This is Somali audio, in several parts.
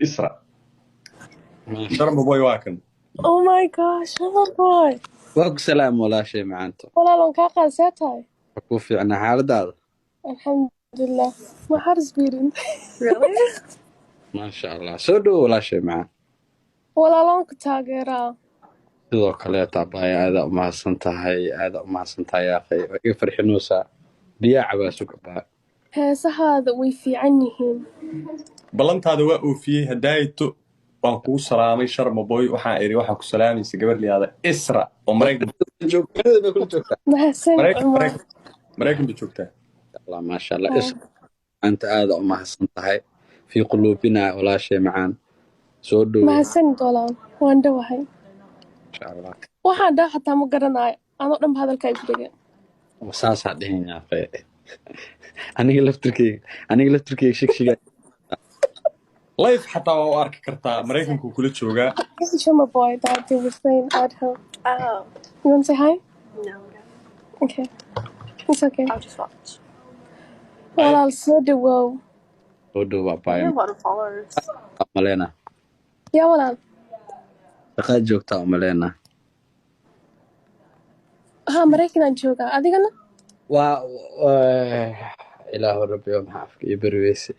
إسراء ماشي. شرم بوي واكن Oh my gosh, oh boy. واكو سلام ولا شيء معناته Walaalan kaa qaadseetahay. ku fiicna xaaladaada Alxamdulilah. Ma xaris biirin. Really? maasha allah soo dhowo walaa shay macaan Walaalan ku taageeraa. sidoo kaleeta baay aada u mahadsan tahay yaaqay oo iga farxinaysaa biyaa cabaasu ka baa Heesahaada way fiican yihiin. ballantaada waa oofiyey hadaayto waan kugu salaamay sharma boy waxaan iri waxaa ku salaamaysa gabar liyaada Isra oo joogtada bay kula joogtaa Mahadsan Cumar. Maraykan bay joogtaa allah maasha allah anta aada u mahadsan tahay fii quluubina walaa shay macaan soo dhowo Mahadsan dolaan. Waan dhawahay. insha allah Waxaan dhaha xataa ma garanayo. Anoo dhan ba hadalka igu dhigay. saasaa dhihin yaaqay aniga laftirkeyga shigshiga life xataa waa u arki kartaa Maraykanku kula joogaa This is Shama boy that they were saying at home. Oh, You want to say hi? no. Okay. It's okay. I'll just watch. Walaal soo dhawow. soo dhowo I baay have a lot of followers. maleena Yaa walaal. shaqaad joogtaa maleena Haa Maraykan aan joogaa. Adigana? waa ilaahu rabbiyo maxaa afka ii beriweyse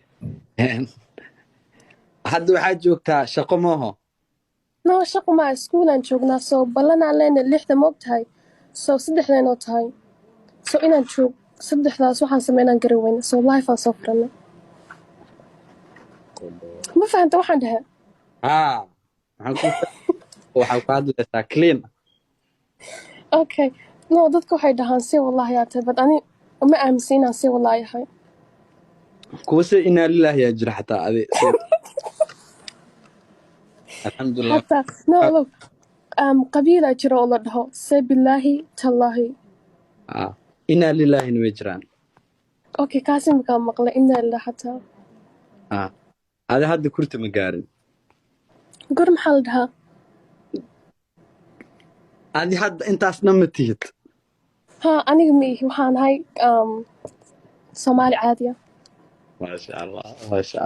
hadda waxaad joogtaa shaqo maaho No, shaqo ma school aan joognaa. So ballan aan leenahay 6 ma ogtahay. So 3 inoo tahay. So inaan joog 3daas waxaan sameynaan garan weyna. So life aan soo furanay. Ma fahanta waxaan dhahay. haa waxaa ku hadlaysaa clean Okay. No, dadku waxay dhahaan si wallahi yaa tahay, but ani ma aaminsan inaan si wallahi ahay. kuwa se inaa lilaahi yaa jira xataa adi alxamdulilah Hatta no look. Qabiila jira oo la dhaho say billahi tallahi. haa inaa lilaahina way jiraan Okay, kaasi markaa maqlay inna lillahi hataa. haa adi hadda kurta ma gaarin Gur maxaa la dhahaa? adi hadda intaasna ma tihid Haa aniga ma ihi waxaan ahay Soomaali caadiya. maasha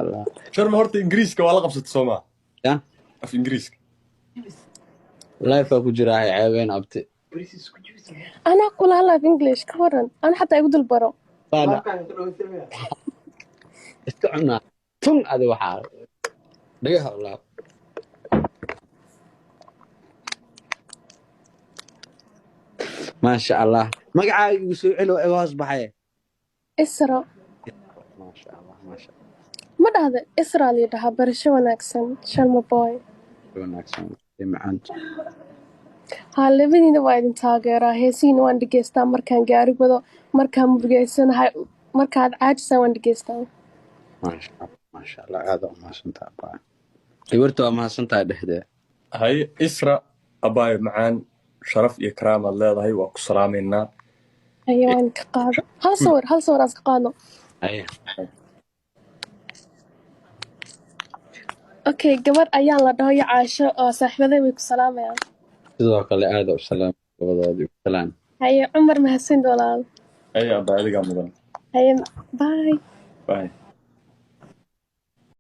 allah sharma horta ingiriiska waa la qabsatay Soomaa ya af ingiriiska lifea ku jiraa ceebeen abti Anaa kula hadlaa English ka waran. Ana xataa igu dul baro. iska cunaa tun adi waxaa dhagaha ulaa maasha allah magacaaga igu soo celo iga hoos baxay Isra. maasha allah Ma dhahda Isra la dhahaa barasho wanaagsan. Sharma boy. wanaagsan ee macaanta Haa labadiina waa idin taageeraa. Heesiina waan dhageystaa markaan gaari wado. Markaan murugeysanahay. Markaad caajisaan waan dhageystaa. maasha allah aada u mahadsantahay baa gabarta waa mahadsantahay dhexdee hay Isra abaayo macaan sharaf iyo karaamaad leedahay waa ku salaamaynaa Ayaan ka qaado. Hal sawir aan ka qaadno. Aye. Okay, gabar ayaan la dhaho iyo Caasho oo saaxiibaday way ku salaamayaan. sidoo kale aada u salaam labadoodii u salaan Haye Cumar mahadsan walaal. ay abaa adigaa mudan Haye bye. bye